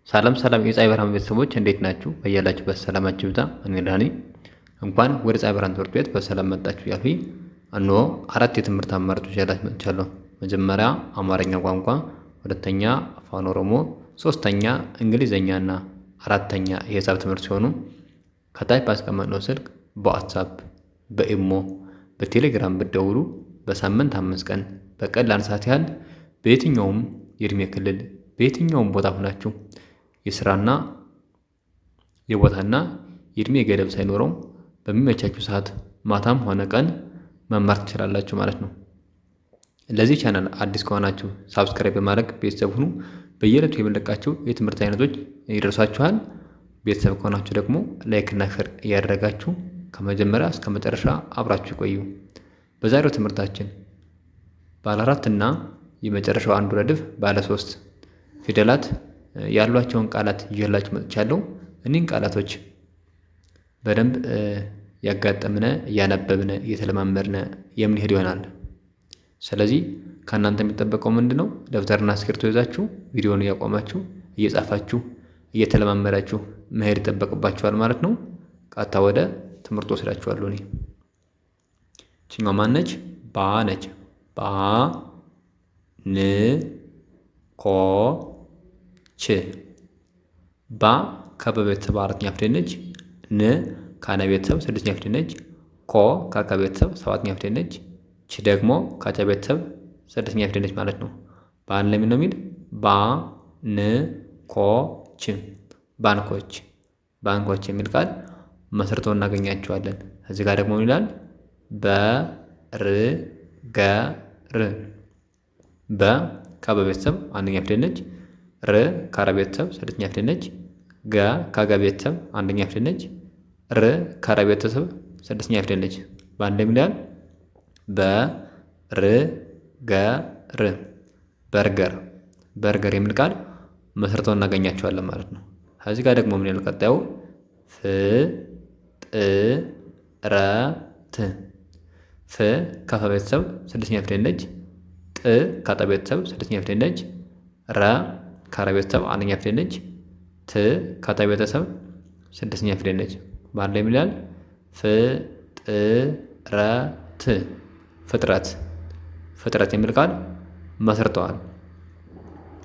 ሰላም ሰላም የፀሐይ ብርሃን ቤተሰቦች እንዴት ናችሁ? በያላችሁበት ሰላማችሁ ይብዛ። እኔ ደህና ነኝ። እንኳን ወደ ፀሐይ ብርሃን ትምህርት ቤት በሰላም መጣችሁ እያልኩኝ እነሆ አራት የትምህርት አማራጮች ይዤላችሁ መጥቻለሁ። መጀመሪያ አማርኛ ቋንቋ፣ ሁለተኛ አፋን ኦሮሞ፣ ሶስተኛ እንግሊዘኛና አራተኛ የሂሳብ ትምህርት ሲሆኑ ከታች ባስቀመጥነው ስልክ በዋትሳፕ በኢሞ በቴሌግራም ብትደውሉ በሳምንት 5 ቀን በቀን ለ1 ሰዓት ያህል በየትኛውም የእድሜ ክልል በየትኛውም ቦታ ሆናችሁ የስራና የቦታና የእድሜ ገደብ ሳይኖረው በሚመቻችሁ ሰዓት ማታም ሆነ ቀን መማር ትችላላችሁ ማለት ነው። ለዚህ ቻናል አዲስ ከሆናችሁ ሳብስክራይብ በማድረግ ቤተሰብ ሁኑ። በየዕለቱ የምንለቃቸው የትምህርት አይነቶች ይደርሷችኋል። ቤተሰብ ከሆናችሁ ደግሞ ላይክና ሼር እያደረጋችሁ ከመጀመሪያ እስከ መጨረሻ አብራችሁ ይቆዩ። በዛሬው ትምህርታችን ባለ 4 እና የመጨረሻው አንዱ ረድፍ ባለ 3 ፊደላት ያሏቸውን ቃላት ይዤላችሁ መጥቻለሁ። እኒህን ቃላቶች በደንብ ያጋጠምነ እያነበብነ እየተለማመድነ የምንሄድ ይሆናል። ስለዚህ ከእናንተ የሚጠበቀው ምንድን ነው? ደብተርና እስክሪብቶ ይዛችሁ ቪዲዮውን እያቆማችሁ እየጻፋችሁ እየተለማመዳችሁ መሄድ ይጠበቅባችኋል ማለት ነው። ቀጥታ ወደ ትምህርቱ ወስዳችኋለሁ። እኔ ይችኛዋ ማነች? ባ ነች። ባ ን ኮ ች ባ ከበ ቤተሰብ 4ኛ ፊደል ነች። ን ከነ ቤተሰብ 6ኛ ፊደል ነች። ኮ ከከ ቤተሰብ 7ኛ ፊደል ነች። ች ደግሞ ከቸ ቤተሰብ 6ኛ ፊደል ነች ማለት ነው። ባን ለምን ነው የሚል ባ ን ኮ ች ባንኮች ባንኮች የሚል ቃል መስርቶ እናገኛቸዋለን። እዚህ ጋር ደግሞ ምን ይላል? በርገር በ ከበ ቤተሰብ 1ኛ ፊደል ነች። ር ከረ ቤተሰብ 6ኛ ፊደል ነች። ገ ከገ ቤተሰብ 1ኛ ፊደል ነች። ር ከረ ቤተሰብ 6ኛ ፊደል ነች። በአንድ ላይ ይላል በርገር በርገር በርገር የሚል ቃል መስርተው እናገኛቸዋለን ማለት ነው። ከዚህ ጋር ደግሞ ምን ይላል ቀጣዩ? ፍጥረት ፍ ከፈ ቤተሰብ 6ኛ ፊደል ነች። ጥ ከጠ ቤተሰብ 6ኛ ፊደል ነች። ረ ከረ ቤተሰብ 1ኛ ፊደል ነች። ት ከጠ ቤተሰብ 6ኛ ፊደል ነች። በአንድ ላይ ይላል ፍጥረት ፍጥረት ፍጥረት የሚል ቃል መስርተዋል።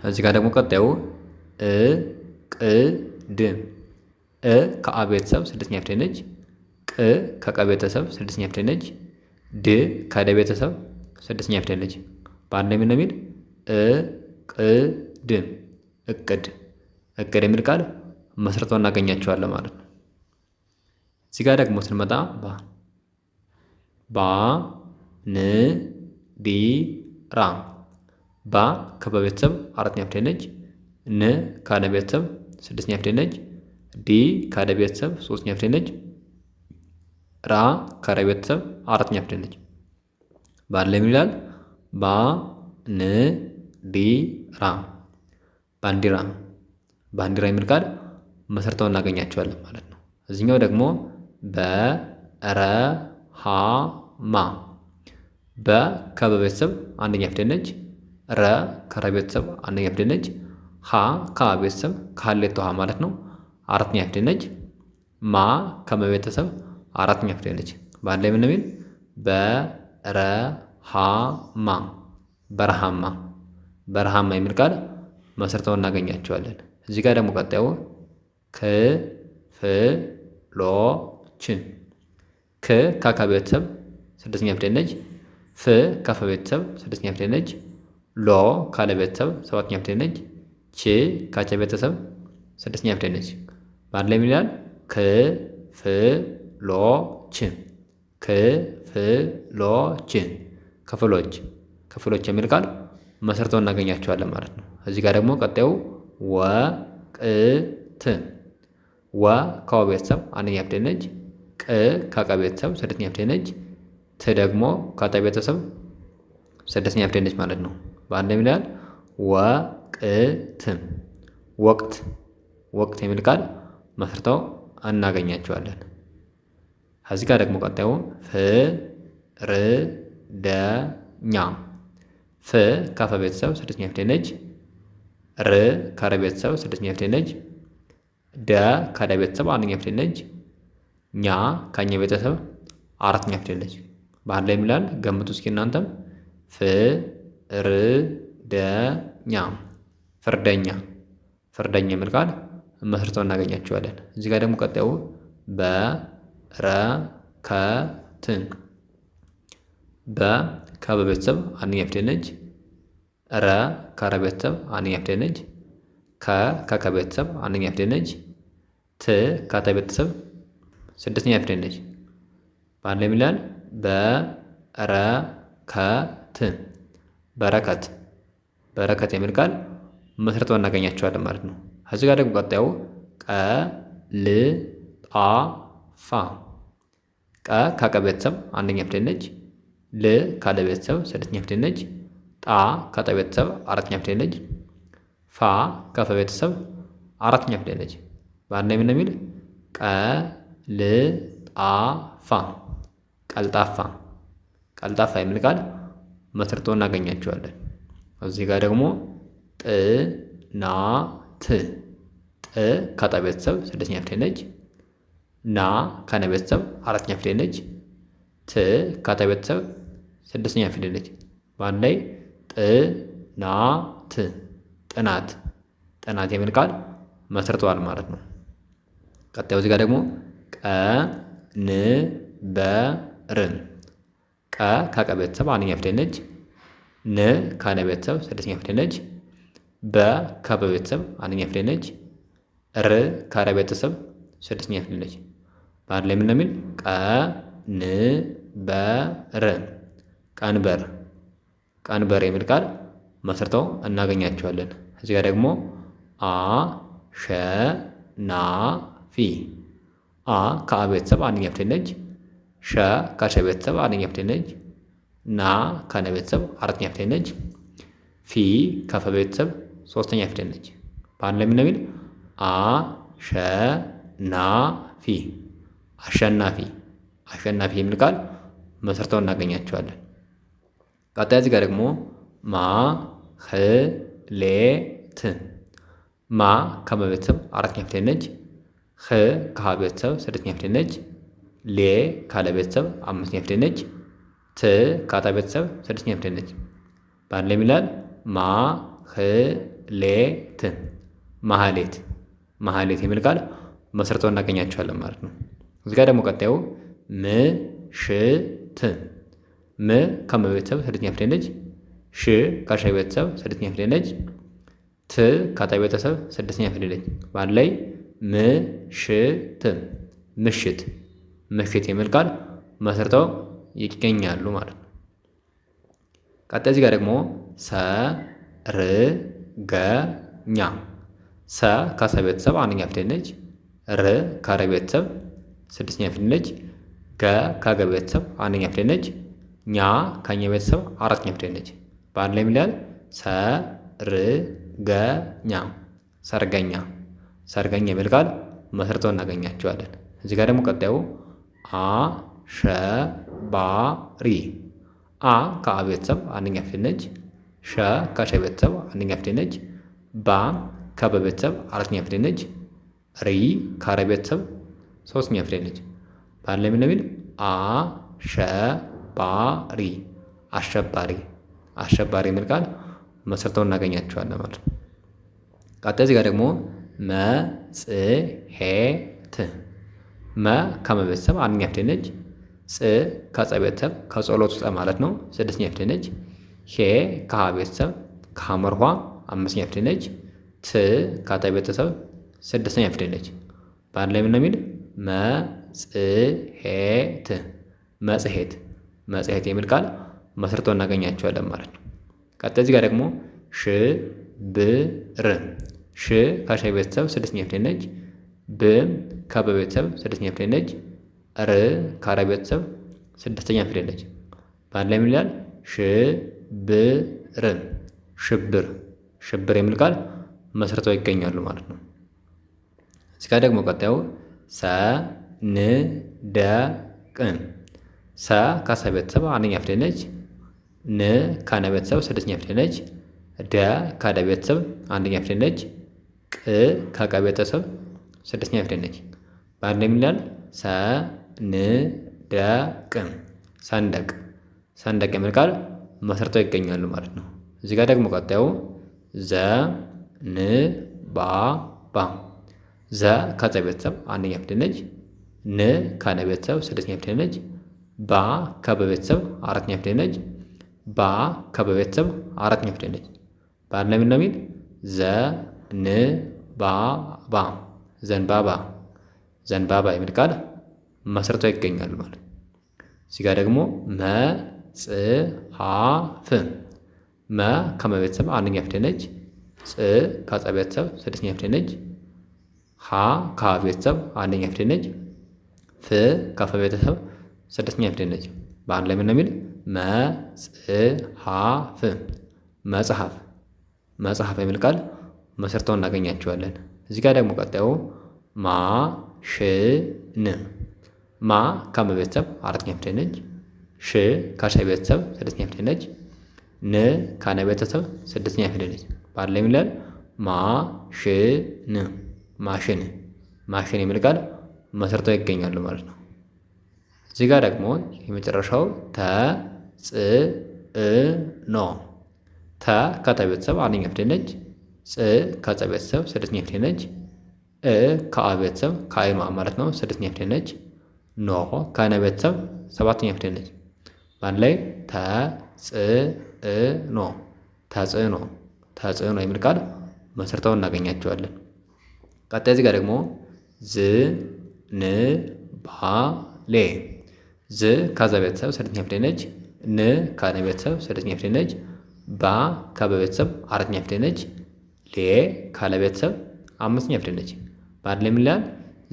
እዚህ ጋር ደግሞ ቀጣዩ እቅድ እ ከአ ቤተሰብ 6ኛ ፊደል ነች። ቅ ከቀ ቤተሰብ 6ኛ ፊደል ነች። ድ ከደ ቤተሰብ 6ኛ ፊደል ነች። በአንድ ላይ ምን የሚል እቅድ እቅድ እቅድ የሚል ቃል መስርተው እናገኛቸዋለን ማለት ነው። እዚህ ጋር ደግሞ ስንመጣ ባ ን ዲ ራ ባ ከበ ቤተሰብ 4ኛ ፊደል ነች። ን ከነ ቤተሰብ 6ኛ ፊደል ነች። ዲ ከደ ቤተሰብ 3ኛ ፊደል ነች። ራ ከረ ቤተሰብ 4ኛ ፊደል ነች። በአንድ ላይ ምን ይላል? ባ ን ዲ ራ ባንዲራ ባንዲራ የሚል ቃል መስርተው እናገኛቸዋለን ማለት ነው። እዚህኛው ደግሞ በረሃማ በ ከበ ቤተሰብ 1ኛ ፊደል ነች። ረ ከረ ቤተሰብ 1ኛ ፊደል ነች። ሀ ከ ቤተሰብ ከሀሌቶ ሀ ማለት ነው 4ኛ ፊደል ነች። ማ ከመ ቤተሰብ 4ኛ ፊደል ነች። በአንድ ላይ ምን የሚል በረሃማ በረሃማ በረሃማ የሚል ቃል መስርተው እናገኛቸዋለን። እዚህ ጋር ደግሞ ቀጣዩ ክፍሎች ክ ከከ ቤተሰብ 6ኛ ፊደል ነች። ፍ ከፈ ቤተሰብ 6ኛ ፊደል ነች። ሎ ካለ ቤተሰብ 7ኛ ፊደል ነች። ች ካቸ ቤተሰብ 6ኛ ፊደል ነች። በአንድ ላይ ምን ይላል? ክፍሎች ክፍሎች ክፍሎች ክፍሎች የሚል ቃል መስርተው እናገኛቸዋለን ማለት ነው። እዚህ ጋር ደግሞ ቀጣዩ ወቅት ወ ከወ ቤተሰብ 1ኛ ፊደል ነች። ቅ ከቀ ቤተሰብ 6ኛ ፊደል ነች። ት ደግሞ ከጠ ቤተሰብ 6ኛ ፊደል ነች ማለት ነው። በአንድ ላይ ይላል ወቅት ወቅት ወቅት የሚል ቃል መስርተው እናገኛቸዋለን። ከዚህ ጋር ደግሞ ቀጣዩ ፍርደኛ ፍ ከፈ ቤተሰብ 6ኛ ፊደል ነች። ር ከረ ቤተሰብ ስድስተኛ ፊደል ነች። ደ ከደ ቤተሰብ አንደኛ ፊደል ነች። ኛ ከኛ ቤተሰብ አራተኛ ፊደል ነች። በአንድ ላይ የሚላል ገምቱ እስኪ እናንተም። ፍርደኛ ፍርደኛ ፍርደኛ የሚል ቃል መስርተው እናገኛቸዋለን። እዚህ ጋር ደግሞ ቀጣዩ በረከት በ ከበ ቤተሰብ አንደኛ ፊደል ነች። ረ ከረ ቤተሰብ አንደኛ ፊደል ነች። ከ ከከ ቤተሰብ አንደኛ ፊደል ነች። ት ከተ ቤተሰብ ስድስተኛ ፊደል ነች። በአንድ ላይ የሚላል በረከት በረከት በረከት የሚል ቃል መስርተው እናገኛቸዋለን ማለት ነው። ከዚህ ጋር ደግሞ ቀጣዩ ቀልጣፋ ቀ ከቀ ቤተሰብ አንደኛ ፊደል ነች። ል ካለ ቤተሰብ ስድስተኛ ፊደል ነች። ጣ ከጠ ቤተሰብ አራተኛ ፊደል ነች። ፋ ከፈ ቤተሰብ አራተኛ ፊደል ነች። በአንድ ላይ ምን የሚል ቀልጣፋ ቀልጣፋ ቀልጣፋ የሚል ቃል መስርቶ እናገኛቸዋለን። እዚህ ጋር ደግሞ ጥናት ጥ ከጠ ቤተሰብ ስድስተኛ ፊደል ነች። ና ከነ ቤተሰብ አራተኛ ፊደል ነች። ት ከተ ቤተሰብ ስድስተኛ ፊደል ነች። በአንድ ላይ ጥናት ጥናት ጥናት የሚል ቃል መስርተዋል ማለት ነው። ቀጣዩ እዚህ ጋር ደግሞ ቀንበር ቀ ከቀ ቤተሰብ አንደኛ ፊደል ነች። ን ከነ ቤተሰብ ስድስተኛ ፊደል ነች። በ ከበ ቤተሰብ አንደኛ ፊደል ነች። ር ከረ ቤተሰብ ስድስተኛ ፊደል ነች። በአንድ ላይ ምን የሚል ቀንበር ቀንበር ቀንበር የሚል ቃል መስርተው እናገኛቸዋለን። እዚህ ጋር ደግሞ አሸናፊ አ ከአ ቤተሰብ አንደኛ ፊደል ነች። ሸ ከሸ ቤተሰብ አንደኛ ፊደል ነች። ና ከነ ቤተሰብ አራተኛ ፊደል ነች። ፊ ከፈ ቤተሰብ ሶስተኛ ፊደል ነች። በአንድ ላይ ምን የሚል አሸናፊ አሸናፊ አሸናፊ የሚል ቃል መስርተው እናገኛቸዋለን። ቀጣይ እዚህ ጋር ደግሞ ማህሌት ማ ከመ ቤተሰብ አራተኛ ፊደል ነች። ህ ከሀ ቤተሰብ ስድስተኛ ፊደል ነች። ሌ ካለ ቤተሰብ አምስተኛ ፊደል ነች። ት ከአጣ ቤተሰብ ስድስተኛ ፊደል ነች። በአንድ ላይ የሚላል ማህሌት ማህሌት ማህሌት የሚል ቃል መስርተው እናገኛቸዋለን ማለት ነው። እዚህ ጋር ደግሞ ቀጣዩ ምሽት ም ከመ ቤተሰብ ስድስተኛ ፊደል ነች። ሽ ከሸ ቤተሰብ ስድስተኛ ፊደል ነች። ት ከጠ ቤተሰብ ስድስተኛ ፊደል ነች። በአንድ ላይ ምሽት ምሽት ምሽት የሚል ቃል መስርተው ይገኛሉ ማለት ነው። ቀጣይ እዚህ ጋር ደግሞ ሰርገኛ ሰ ከሰ ቤተሰብ አንደኛ ፊደል ነች። ር ከረ ቤተሰብ ስድስተኛ ፊደል ነች። ገ ከገ ቤተሰብ አንደኛ ፊደል ነች። ኛ ከኛ ቤተሰብ አራተኛ ፊደል ነች። በአንድ ላይ የሚላል ሰርገኛ ሰርገኛ ሰርገኛ የሚል ቃል መስርተው እናገኛቸዋለን። እዚህ ጋር ደግሞ ቀጣዩ አሸባሪ አ ከአ ቤተሰብ አንደኛ ፊደል ነች። ሸ ከሸ ቤተሰብ አንደኛ ፊደል ነች። ባ ከበ ቤተሰብ አራተኛ ፊደል ነች። ሪ ከረ ቤተሰብ ሶስተኛ ፊደል ነች። በአንድ ላይ ምን የሚል አሸባሪ አሸባሪ አሸባሪ የሚል ቃል መስርተው እናገኛቸዋለን ማለት ነው። ቀጣይ እዚህ ጋር ደግሞ መጽሔት መ ከመ ቤተሰብ አንደኛ ፊደል ነች። ጽ ከጸ ቤተሰብ ከጸሎት ውስጥ ማለት ነው ስድስተኛ ፊደል ነች። ሄ ከሀ ቤተሰብ ከሐመርኋ አምስተኛ ፊደል ነች። ት ከተ ቤተሰብ ስድስተኛ ፊደል ነች። በአንድ ላይ ምን ነው የሚል መጽሔት መጽሔት መጽሔት የሚል ቃል መስርተው እናገኛቸዋለን ማለት ነው። ቀጣይ እዚህ ጋር ደግሞ ሽብር ሽ ከሸ ቤተሰብ ስድስተኛ ፊደል ነች። ብ ከበ ቤተሰብ ስድስተኛ ፊደል ነች። ር ከረ ቤተሰብ ስድስተኛ ፊደል ነች። በአንድ ላይ ምን ይላል? ሽብር ሽብር ሽብር የሚል ቃል መስርተው ይገኛሉ ማለት ነው። እዚህ ጋር ደግሞ ቀጣዩ ሰንደቅ ሰ ከሰ ቤተሰብ አንደኛ ፊደል ነች። ን ከነ ቤተሰብ ስድስተኛ ፊደል ነች። ደ ከደ ቤተሰብ አንደኛ ፊደል ነች። ቅ ከቀ ቤተሰብ ስድስተኛ ፊደል ነች። በአንድ ላይ ምን ይላል? ሰንደቅ ሰንደቅ ሰንደቅ የሚል ቃል መስርተው ይገኛሉ ማለት ነው። እዚህ ጋር ደግሞ ቀጣዩ ዘንባባ ዘ ከጸ ቤተሰብ አንደኛ ፊደል ነች። ን ከነ ቤተሰብ ስድስተኛ ፊደል ነች። ባ ከበ ቤተሰብ አራተኛ ፊደል ነች። ባ ከበ ቤተሰብ አራተኛ ፊደል ነች። በአንድ ላይ ምን ነው የሚል? ዘንባባ ዘንባባ ዘንባባ የሚል ቃል መስርተው ይገኛሉ ማለት። እዚህ ጋር ደግሞ መጽሐፍ መ ከመ ቤተሰብ አንደኛ ፊደል ነች። ጽ ከጸ ቤተሰብ ስድስተኛ ፊደል ነች። ሀ ከሀ ቤተሰብ አንደኛ ፊደል ነች። ፍ ከፈ ቤተሰብ ስድስተኛ ፊደል ነች። በአንድ ላይ ምን ነው የሚል? መጽሐፍ መጽሐፍ መጽሐፍ የሚል ቃል መስርተው እናገኛቸዋለን። እዚህ ጋር ደግሞ ቀጣዩ ማሽን ማ ከመ ቤተሰብ አራተኛ ፊደል ነች። ሽ ከሸ ቤተሰብ ስድስተኛ ፊደል ነች። ን ከነ ቤተሰብ ስድስተኛ ፊደል ነች። በአንድ ላይ ምን ይላል? ማሽን ማሽን ማሽን የሚል ቃል መስርተው ይገኛሉ ማለት ነው። እዚህ ጋር ደግሞ የመጨረሻው ተጽዕኖ ተ ከተ ቤተሰብ አንደኛ ፊደል ነች። ጽ ከጸ ቤተሰብ ስድስተኛ ፊደል ነች። እ ከአ ቤተሰብ ከአይኗ ማለት ነው ስድስተኛ ፊደል ነች። ኖ ከነ ቤተሰብ ሰባተኛ ፊደል ነች። በአንድ ላይ ተጽዕኖ ተጽዕኖ ተጽዕኖ የሚል ቃል መስርተው እናገኛቸዋለን። ቀጣይ እዚህ ጋር ደግሞ ዝንባሌ ዝ ከዘ ቤተሰብ ስድስተኛ ፊደል ነች። ን ከነ ቤተሰብ ስድስተኛ ፊደል ነች። ባ ከበ ቤተሰብ አራተኛ ፊደል ነች። ሌ ካለ ቤተሰብ አምስተኛ ፊደል ነች። በአንድ ላይ ምን ይላል?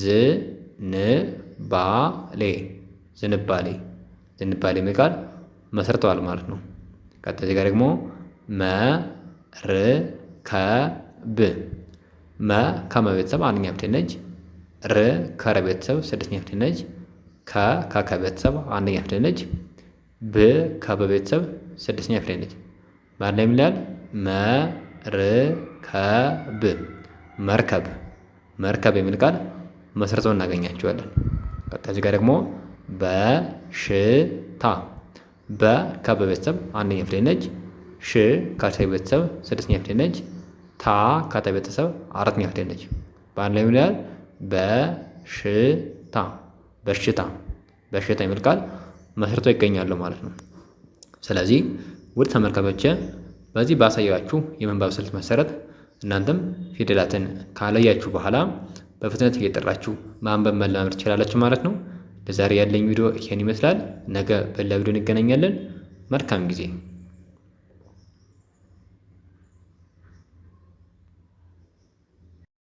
ዝንባሌ ዝንባሌ ዝንባሌ የሚል ቃል መስርተዋል ማለት ነው። ቀጣይ እዚህ ጋር ደግሞ መርከብ መ ከመ ቤተሰብ አንደኛ ፊደል ነች። ር ከረ ቤተሰብ ስድስተኛ ፊደል ነች። ከ ከከ ቤተሰብ አንደኛ ፊደል ነች። ብ ከበ ቤተሰብ ስድስተኛ ፊደል ነች። በአንድ ላይ ምን ይላል? መርከብ መርከብ መርከብ የሚል ቃል መስርተው እናገኛቸዋለን። ቀጣይ እዚህ ጋር ደግሞ በሽታ በ ከበ ቤተሰብ አንደኛ ፊደል ነች። ሽ ከሸ ቤተሰብ ስድስተኛ ፊደል ነች። ታ ከተ ቤተሰብ አራተኛ ፊደል ነች። በአንድ ላይ ምን ይላል? በሽታ በሽታ በሽታ የሚል ቃል መስርተው ይገኛሉ ማለት ነው። ስለዚህ ውድ ተመልካቾቼ በዚህ ባሳያችሁ የምንባብ ስልት መሰረት እናንተም ፊደላትን ካለያችሁ በኋላ በፍጥነት እየጠራችሁ ማንበብ መለማመድ ትችላላችሁ ማለት ነው። ለዛሬ ያለኝ ቪዲዮ ይሄን ይመስላል። ነገ በሌላ ቪዲዮ እንገናኛለን። መልካም ጊዜ